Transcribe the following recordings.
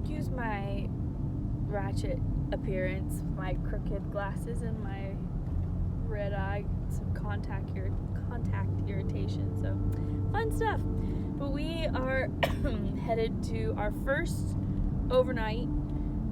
excuse my ratchet appearance, my crooked glasses and my red eye, some contact irritation, so fun stuff. But we are headed to our first overnight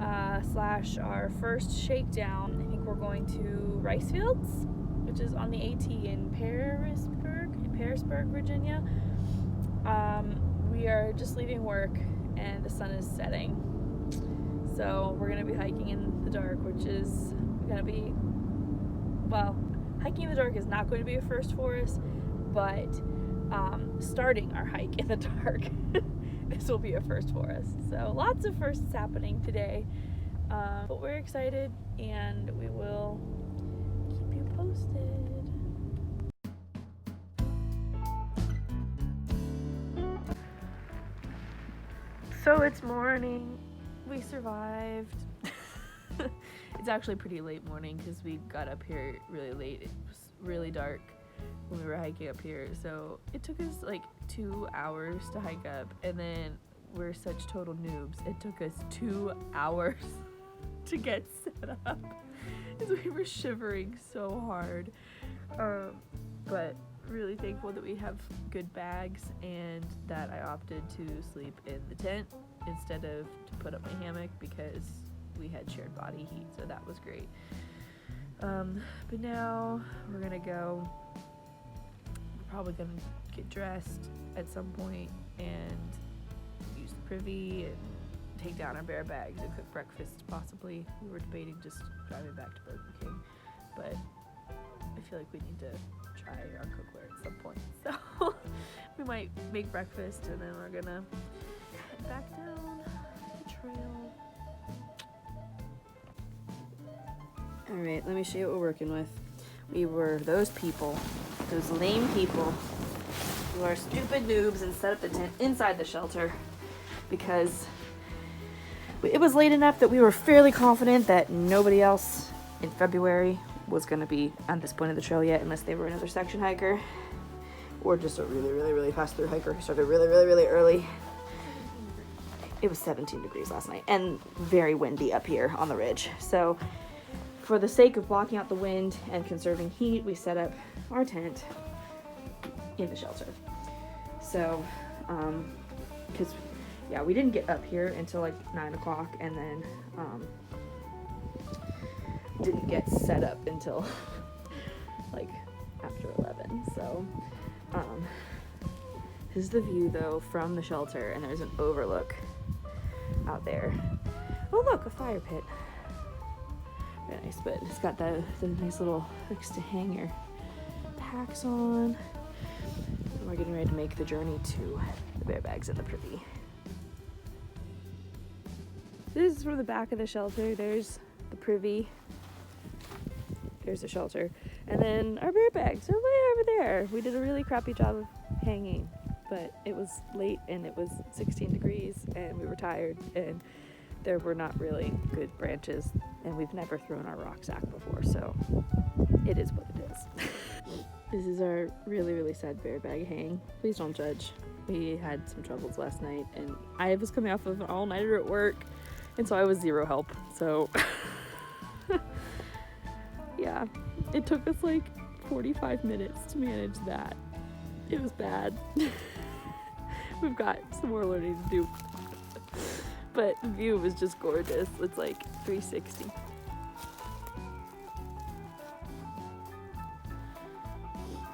/ our first shakedown. I think we're going to Rice Fields, which is on the AT in Harrisburg, Virginia. We are just leaving work and the sun is setting, so we're gonna be hiking in the dark, which is gonna be, well, hiking in the dark is not going to be a first for us, but starting our hike in the dark this will be a first for us. So lots of firsts happening today, but we're excited and we will keep you posted. So it's morning. We survived. It's actually pretty late morning because we got up here really late. It was really dark when we were hiking up here, so it took us like 2 hours to hike up, and then we're such total noobs, it took us 2 hours to get set up because we were shivering so hard. But really thankful that we have good bags and that I opted to sleep in the tent instead of to put up my hammock because we had shared body heat, so that was great. But now we're gonna go. We're probably gonna get dressed at some point and use the privy and take down our bear bags and cook breakfast possibly. We were debating just driving back to Burger King, but I feel like we need to try our cookware at some point. So we might make breakfast and then we're gonna head back down the trail. Alright, let me show you what we're working with. We were those lame people who are stupid noobs and set up the tent inside the shelter because it was late enough that we were fairly confident that nobody else in February was going to be on this point of the trail yet unless they were another section hiker or just a really, really, really fast through hiker who started really, really, really early. It was 17 degrees last night and very windy up here on the ridge. So for the sake of blocking out the wind and conserving heat, we set up our tent in the shelter. So, because, yeah, we didn't get up here until like 9 o'clock and then didn't get set up until like after 11. So, this is the view though from the shelter, and there's an overlook out there. Oh look, a fire pit. Very nice, but it's got the nice little place to hang your packs on. And we're getting ready to make the journey to the bear bags and the privy. This is from the back of the shelter. There's the privy. There's the shelter. And then our bear bags are way over there. We did a really crappy job of hanging, but it was late and it was 16 degrees and we were tired and there were not really good branches, and we've never thrown our rucksack before, so it is what it is. This is our really, really sad bear bag hang. Please don't judge. We had some troubles last night, and I was coming off of an all-nighter at work, and so I was zero help, so yeah, it took us like 45 minutes to manage that. It was bad. We've got some more learning to do. But the view was just gorgeous. It's like 360.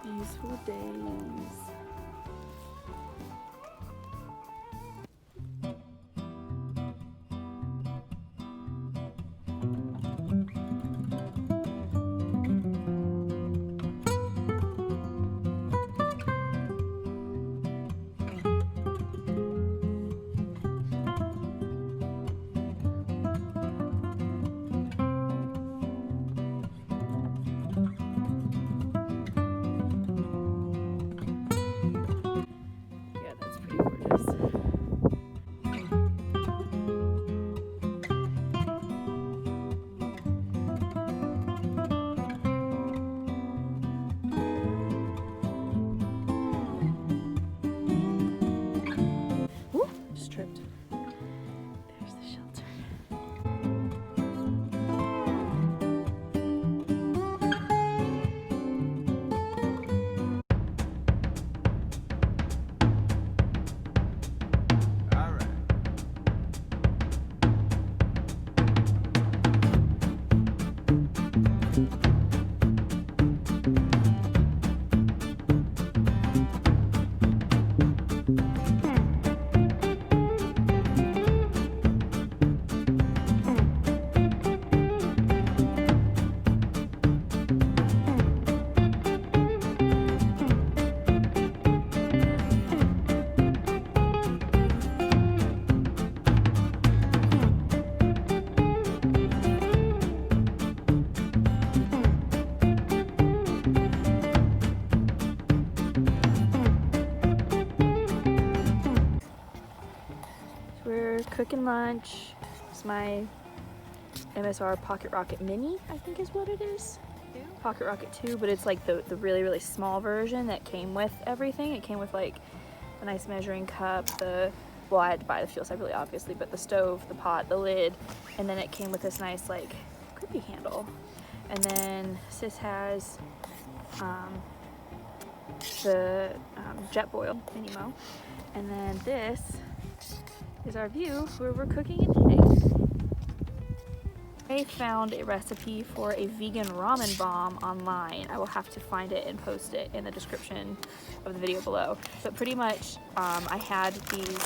Peaceful days. We're cooking lunch. It's my MSR Pocket Rocket Mini, I think is what it is. Pocket Rocket 2, but it's like the really, really small version that came with everything. It came with like a nice measuring cup, well, I had to buy the fuel side really obviously, but the stove, the pot, the lid, and then it came with this nice like grippy handle. And then Sis has the Jetboil Minimo. And then this is our view where we're cooking and eating. I found a recipe for a vegan ramen bomb online. I will have to find it and post it in the description of the video below. But pretty much, I had these,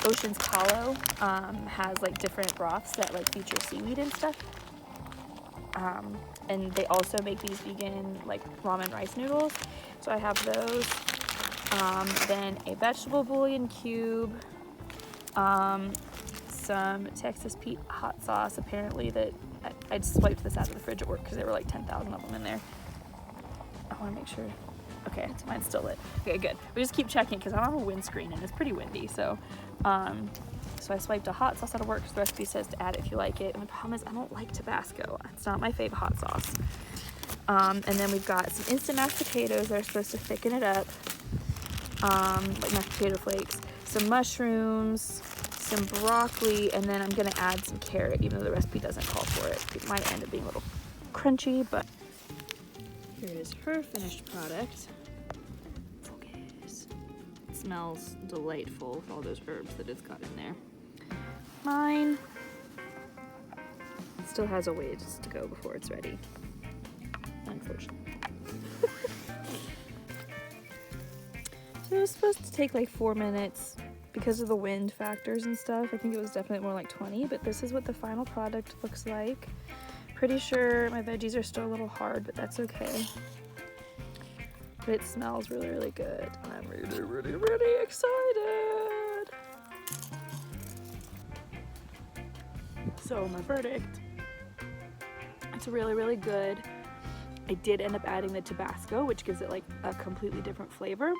Ocean's Kalo has like different broths that like feature seaweed and stuff. And they also make these vegan like ramen rice noodles. So I have those. Then a vegetable bouillon cube. Some Texas Pete hot sauce, apparently, that I just swiped this out of the fridge at work because there were like 10,000 of them in there. I want to make sure. Okay, mine's still lit. Okay, good. We just keep checking because I'm on a windscreen and it's pretty windy. So I swiped a hot sauce out of work because the recipe says to add it if you like it. And the problem is I don't like Tabasco. It's not my favorite hot sauce. And then we've got some instant mashed potatoes that are supposed to thicken it up, like mashed potato flakes. Some mushrooms, some broccoli, and then I'm gonna add some carrot, even though the recipe doesn't call for it. It might end up being a little crunchy, but here is her finished product. Focus. It smells delightful with all those herbs that it's got in there. Mine still has a ways to go before it's ready, unfortunately. So it was supposed to take like 4 minutes because of the wind factors and stuff. I think it was definitely more like 20, but this is what the final product looks like. Pretty sure my veggies are still a little hard, but that's okay. But it smells really, really good, and I'm really, really, really excited. So my verdict, it's really, really good. I did end up adding the Tabasco, which gives it like a completely different flavor.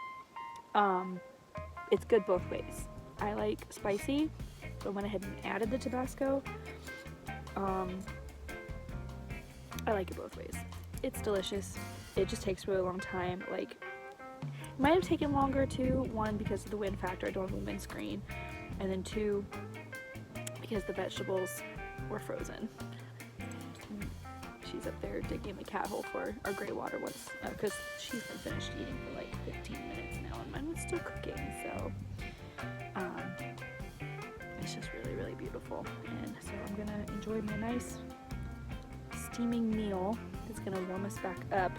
It's good both ways. I like spicy, so I went ahead and added the Tabasco. I like it both ways. It's delicious. It just takes a really long time. Like, it might have taken longer too. 1, because of the wind factor, I don't have a windscreen. And then 2, because the vegetables were frozen. She's up there digging the cat hole for our gray water once, because she's been finished eating for like 15 minutes now, and mine was still cooking, so it's just really, really beautiful. And so I'm gonna enjoy my nice steaming meal. It's gonna warm us back up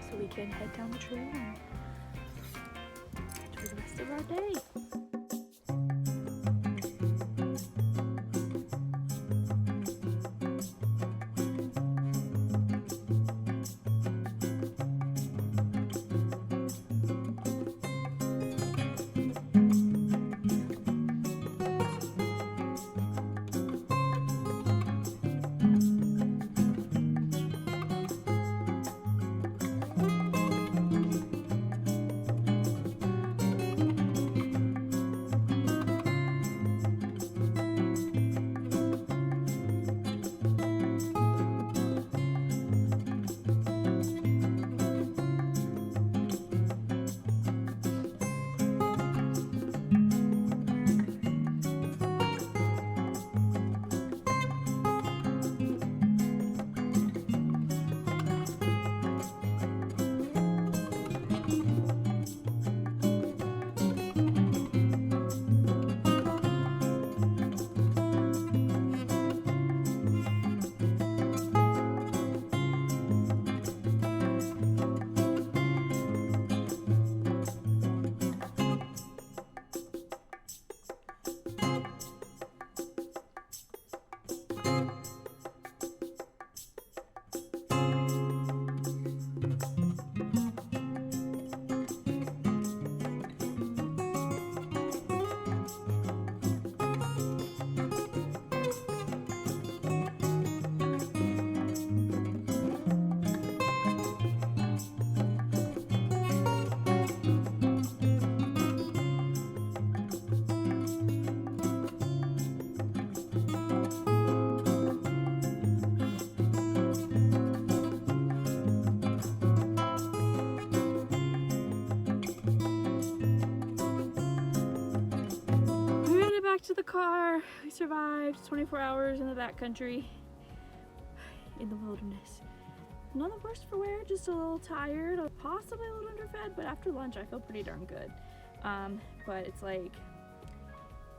so we can head down the trail and enjoy the rest of our day. back to the car. We survived 24 hours in the backcountry in the wilderness. None the worse for wear, just a little tired, possibly a little underfed, but after lunch I feel pretty darn good. But it's like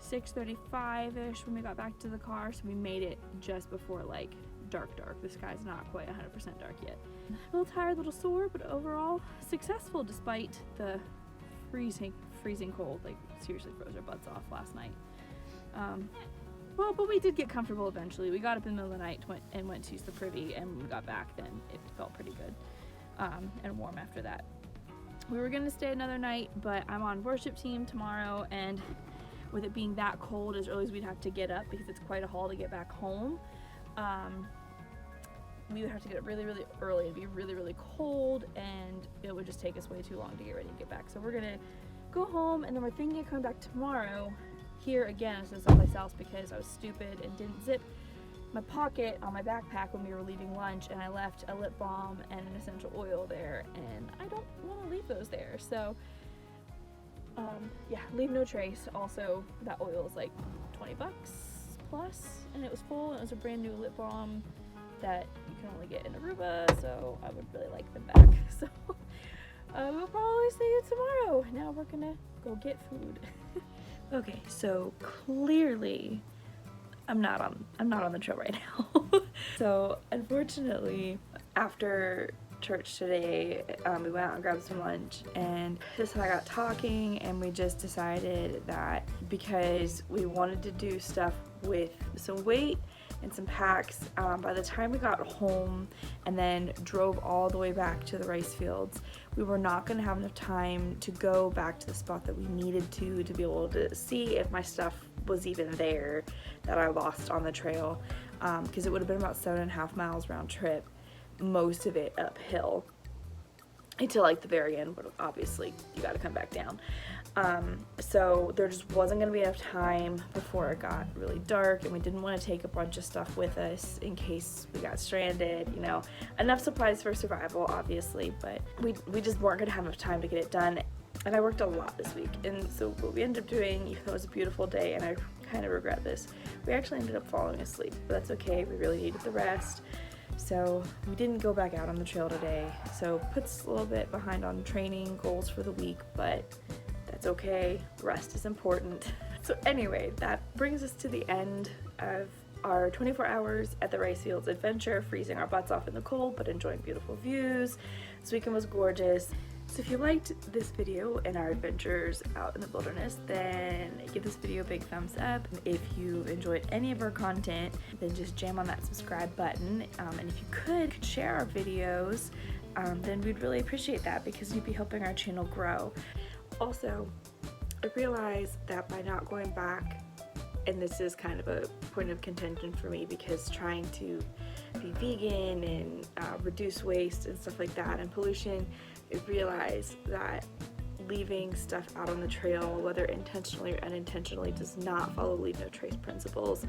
6:35-ish when we got back to the car, so we made it just before like dark. The sky's not quite 100% dark yet. A little tired, a little sore, but overall successful despite the freezing cold. Like seriously froze our butts off last night. Well, but we did get comfortable eventually. We got up in the middle of the night and went to use the privy, and when we got back then it felt pretty good and warm after that. We were gonna stay another night, but I'm on worship team tomorrow, and with it being that cold, as early as we'd have to get up because it's quite a haul to get back home, we would have to get up really early. It'd be really cold, and it would just take us way too long to get ready to get back. So we're gonna go home, and then we're thinking of coming back tomorrow here again as someplace else because I was stupid and didn't zip my pocket on my backpack when we were leaving lunch, and I left a lip balm and an essential oil there, and I don't want to leave those there. So yeah, leave no trace. Also, that oil is like 20 bucks plus, and it was full, and it was a brand new lip balm that you can only get in Aruba, so I would really like them back. So we'll probably see you tomorrow. Now we're gonna go get food. Okay, so clearly I'm not on the trail right now. So unfortunately, after church today, we went out and grabbed some lunch, and just I got talking, and we just decided that because we wanted to do stuff with some weight and some packs, by the time we got home and then drove all the way back to the rice fields, we were not going to have enough time to go back to the spot that we needed to be able to see if my stuff was even there that I lost on the trail, because it would have been about 7.5 miles round trip, most of it uphill until like the very end, but obviously you got to come back down. So there just wasn't going to be enough time before it got really dark, and we didn't want to take a bunch of stuff with us in case we got stranded, you know, enough supplies for survival obviously, but we just weren't going to have enough time to get it done. And I worked a lot this week, and so what we ended up doing, even though it was a beautiful day, and I kind of regret this, we actually ended up falling asleep, but that's okay. We really needed the rest. So we didn't go back out on the trail today, so puts a little bit behind on training goals for the week, but that's okay. Rest is important. So anyway, that brings us to the end of our 24 hours at the rice fields adventure, freezing our butts off in the cold but enjoying beautiful views. This weekend was gorgeous. So if you liked this video and our adventures out in the wilderness, then give this video a big thumbs up. If you enjoyed any of our content, then just jam on that subscribe button. And if you could share our videos, then we'd really appreciate that because you'd be helping our channel grow. Also, I realized that by not going back, and this is kind of a point of contention for me because trying to be vegan and reduce waste and stuff like that and pollution, I realized that leaving stuff out on the trail, whether intentionally or unintentionally, does not follow leave no trace principles,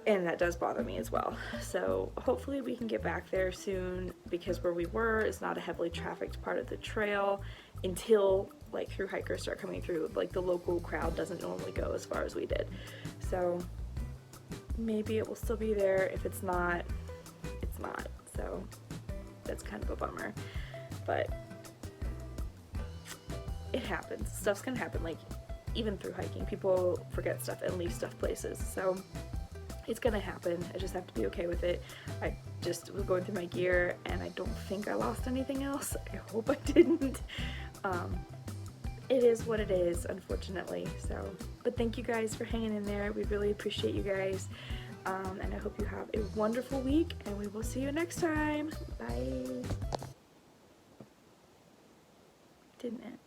and that does bother me as well. So hopefully we can get back there soon, because where we were is not a heavily trafficked part of the trail until like through hikers start coming through. Like the local crowd doesn't normally go as far as we did, so maybe it will still be there. If it's not, it's not. So that's kind of a bummer, but it happens. Stuff's gonna happen. Like even through hiking, people forget stuff and leave stuff places, so it's gonna happen. I just have to be okay with it. I just was going through my gear, and I don't think I lost anything else. I hope I didn't. It is what it is, unfortunately. So, but thank you guys for hanging in there. We really appreciate you guys, and I hope you have a wonderful week, and we will see you next time. Bye. Didn't it?